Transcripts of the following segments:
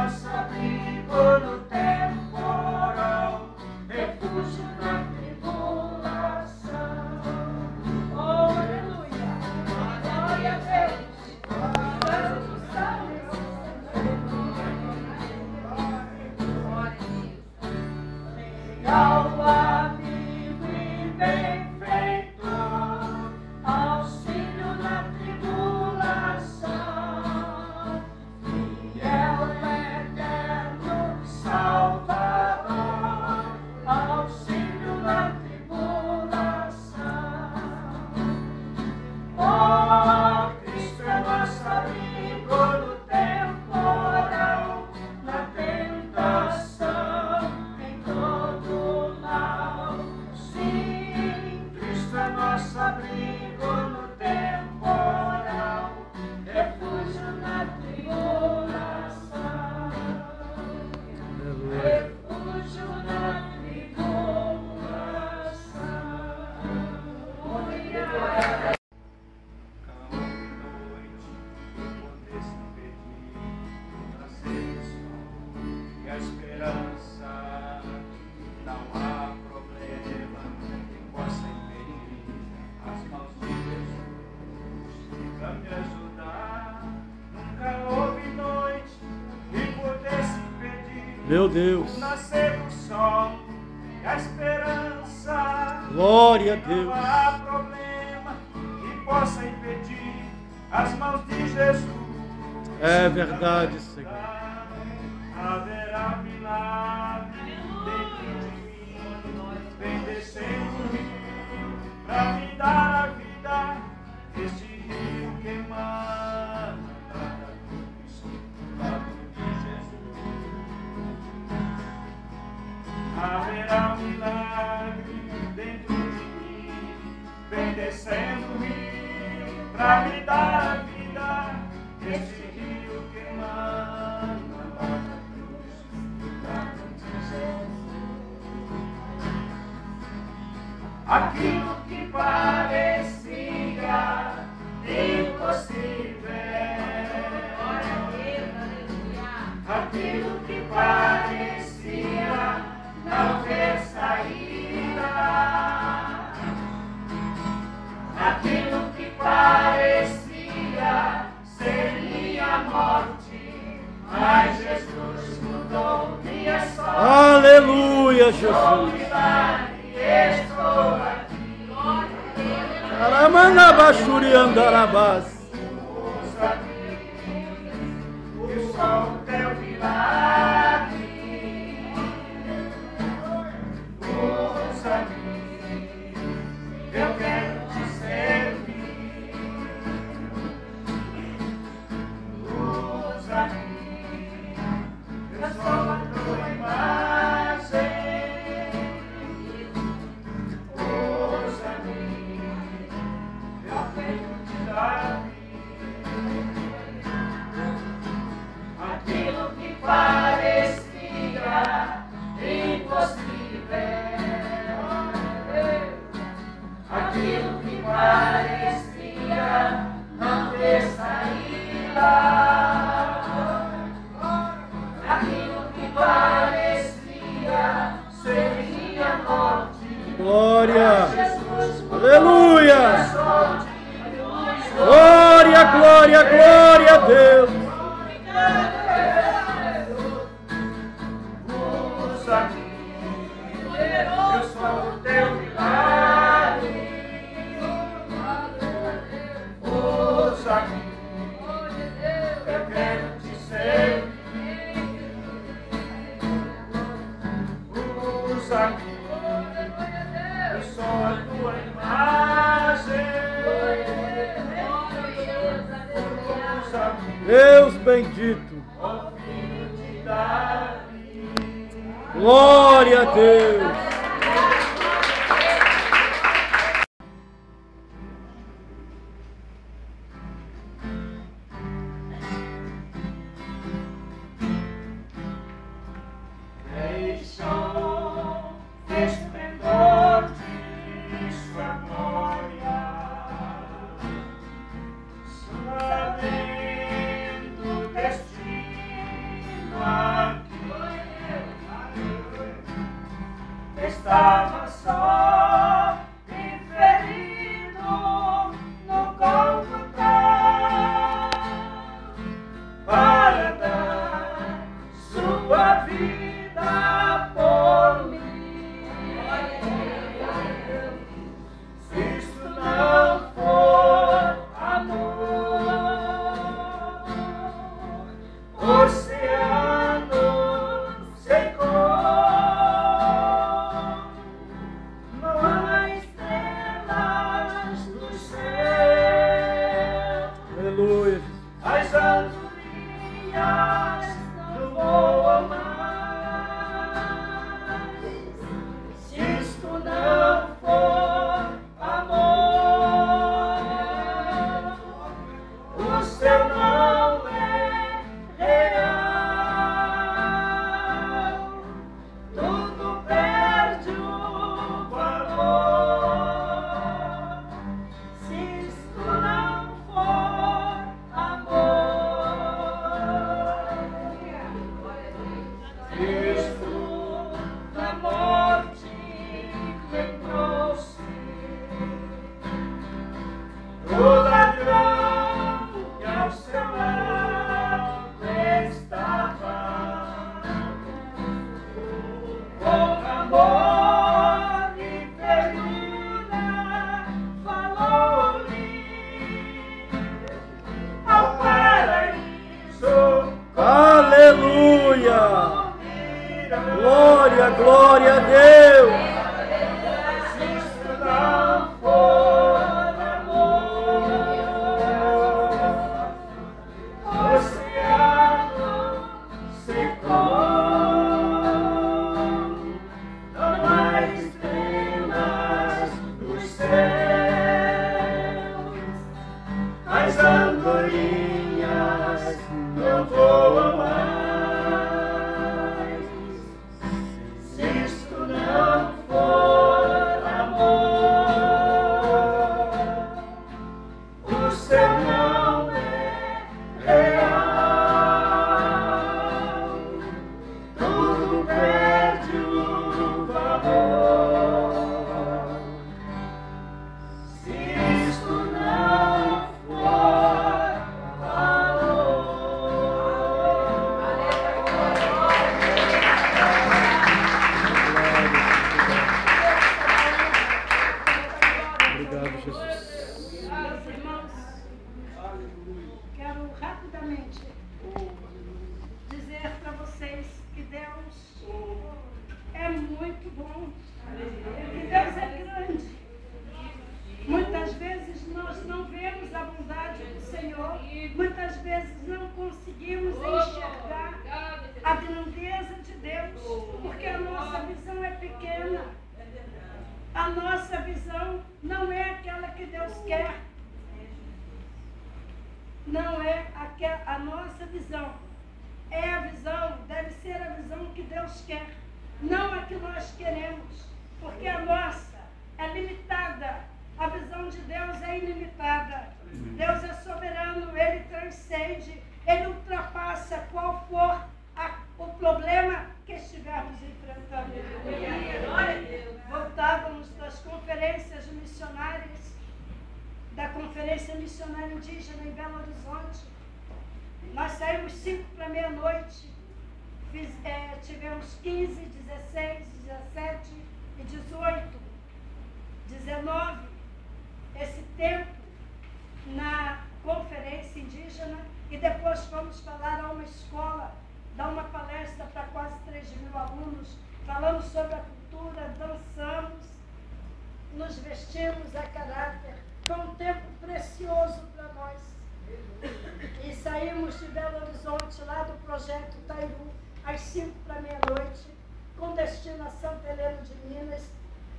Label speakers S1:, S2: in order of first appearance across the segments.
S1: nosso abrigo no temporal, refúgio na tribulação. Oh, aleluia, glória a Deus. Legal, amigo e bem feito, auxílio na tribulação, fiel, eterno, Salvador, auxílio na tribulação. Oh, Cristo é nosso abrigo no temporal, na tentação, em todo mal. Sim, Cristo é nosso abrigo no temporal, refúgio na tribulação. Refúgio na tribulação.
S2: Esperança, não há problema que possa impedir as mãos de Jesus pra me ajudar. Nunca houve noite que pudesse impedir,
S3: meu Deus,
S2: o nascer do sol e a esperança.
S3: glória a Deus.
S2: Não há problema que possa impedir as mãos de Jesus.
S3: É verdade, Senhor.
S2: Haverá milagre dentro de mim, vem descendo o rio pra me dar a vida, este rio que emana da cruz, do lado de Jesus. Haverá milagre dentro de mim, vem descendo o rio pra me dar a vida, este rio que emana da cruz, do lado de Jesus. Aquilo que parecia impossível, aquilo que parecia não ter saída, aquilo que parecia ser minha morte, mas Jesus mudou minha sorte.
S3: Aleluia, Jesus.
S2: Estou aqui.
S3: Aramanabaxuri andarabás.
S2: Usa-me, eu sou o teu milagre. Usa-me, eu quero te servir. Usa-me, eu sou a tua imagem. Usa-me, eu venho te dar aquilo que parecia impossível, aquilo que parecia não ter saída, aquilo que parecia ser minha morte.
S3: Glória.
S2: Jesus,
S3: Aleluia. Glória, glória, glória a Deus.
S2: Usa-me, eu sou o teu milagre. Usa-me, eu quero te servir. Usa-me, eu sou a tua imagem. Usa-me,
S3: Deus bendito.
S2: ó filho de Davi.
S3: Glória a Deus.
S2: Deixou esplendor de sua glória, sabendo o destino.
S1: estava só e ferido no Gólgota para dar sua vida por mim. Se isto não for amor, oceano sem cor, não há estrelas do céu.
S3: Aleluia.
S1: As andorinhas não voam mais. Se isto não for amor, o céu não é real. Tudo perde o valor. Se isto não for amor, Cristo da morte lembrou-se. O ladrão que ao seu lado estava, com amor e ternura falou-lhe ao paraíso.
S3: Aleluia. Glória, glória a Deus.
S1: Se isto não for amor, oceano sem cor, não há estrelas dos céus, as andorinhas não voam mais. Se isto não for amor, o céu não é real. Tudo perde o valor. Se isto não for amor.
S3: Obrigado, Jesus.
S4: Meus irmãos, quero rapidamente dizer para vocês que Deus é muito bom, que Deus é grande. Muitas vezes nós não vemos a bondade do Senhor, muitas vezes não conseguimos enxergar a grandeza de Deus, porque a nossa visão é pequena. A nossa visão não é aquela que Deus quer. Não é a nossa visão. É a visão, deve ser a visão que Deus quer. Não a que nós queremos. Porque a nossa é limitada. A visão de Deus é ilimitada. Deus é soberano, Ele transcende, Ele ultrapassa qual for o problema que estivermos enfrentando. Voltávamos das conferências missionárias, da Conferência Missionária Indígena em Belo Horizonte. Nós saímos 5 para meia-noite, tivemos 15, 16, 17 e 18, 19, esse tempo na conferência indígena, e depois fomos falar a uma escola, dar uma palestra para quase 3.000 alunos, falamos sobre a cultura, dançamos, nos vestimos a caráter. Foi um tempo precioso para nós. E saímos de Belo Horizonte, lá do Projeto Tairu, às 5 para meia-noite, com destino a Santa Helena de Minas,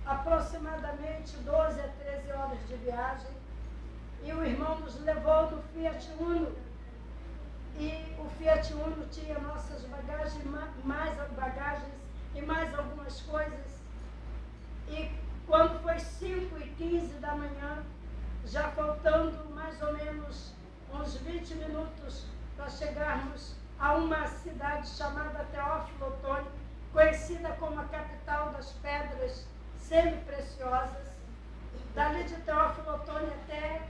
S4: aproximadamente 12 a 13 horas de viagem. E o irmão nos levou no Fiat Uno. E o Fiat Uno tinha nossas bagagens, mais bagagens e mais algumas coisas. E quando foi 5h15 da manhã, já faltando mais ou menos uns 20 minutos para chegarmos a uma cidade chamada Teófilo Otoni, conhecida como a capital aquelas pedras semi-preciosas. Dali de Teófilo Otoni até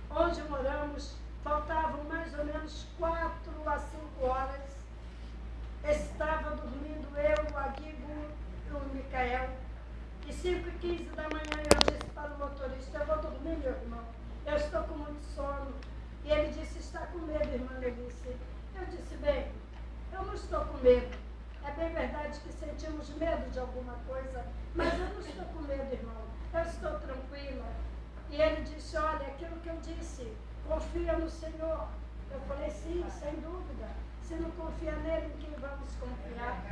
S4: onde moramos, faltavam mais ou menos 4 a 5 horas. Estava dormindo eu, o Aguigo e o Micael. E 5h15 da manhã eu disse para o motorista, eu vou dormir, meu irmão. Eu estou com muito sono. E ele disse, está com medo, irmã Lelice. Eu disse, bem, eu não estou com medo. É bem verdade que sentimos medo de alguma coisa, mas eu não estou com medo, irmão. Eu estou tranquila. E ele disse, olha, aquilo que eu disse, confia no Senhor. Eu falei, sim, sem dúvida. Se não confia nele, em quem vamos confiar?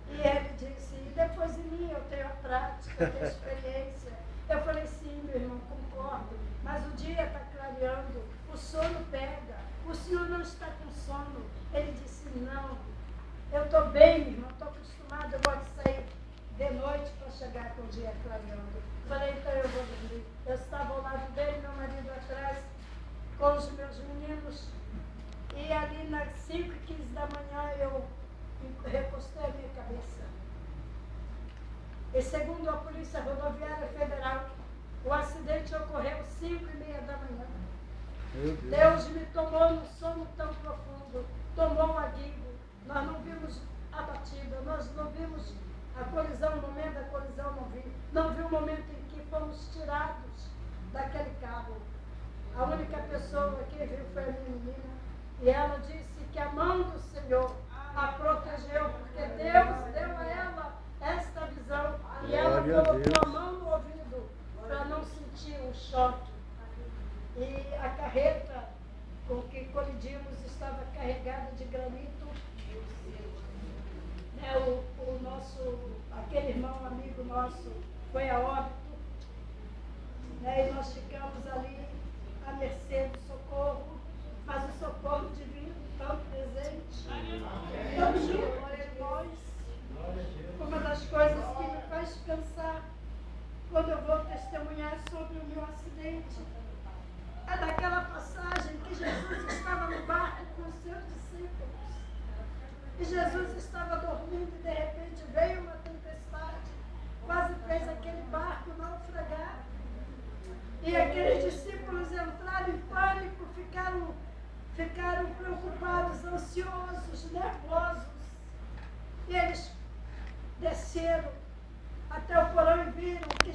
S4: E ele disse, e depois de mim eu tenho a prática, eu tenho a experiência. Eu falei, sim, meu irmão, concordo. Mas o dia está clareando, o sono pega. O senhor não está com sono. Ele disse, não. Eu estou bem, meu irmão, estou acostumado, eu gosto de sair de noite para chegar com o dia clareando. Falei, então eu vou dormir. Eu estava ao lado dele, meu marido atrás, com os meus meninos. E ali nas 5h15 da manhã eu recostei a minha cabeça. E segundo a Polícia Rodoviária Federal, o acidente ocorreu 5h30 da manhã. Deus me tomou num sono tão profundo, tomou o Aguigo. Nós não vimos a batida, nós não vimos a colisão, o momento da colisão não vi. Não vi o momento em que fomos tirados daquele carro. A única pessoa que viu foi a minha menina. E ela disse que a mão do Senhor a protegeu, porque Deus deu a ela esta visão. E ela colocou a mão no ouvido para não sentir o choque. E a carreta com que colidimos estava carregada de granito. Aquele irmão amigo nosso foi a óbito. E nós ficamos ali à mercê do socorro. Mas o socorro divino tão presente, tão junto de nós. Uma das coisas que me faz pensar quando eu vou testemunhar sobre o meu acidente é daquela passagem que Jesus estava no barco com os seus discípulos. E Jesus estava dormindo e de repente veio uma tempestade, quase fez aquele barco naufragar. E aqueles discípulos entraram em pânico, ficaram preocupados, ansiosos, nervosos. E eles desceram até o porão e viram que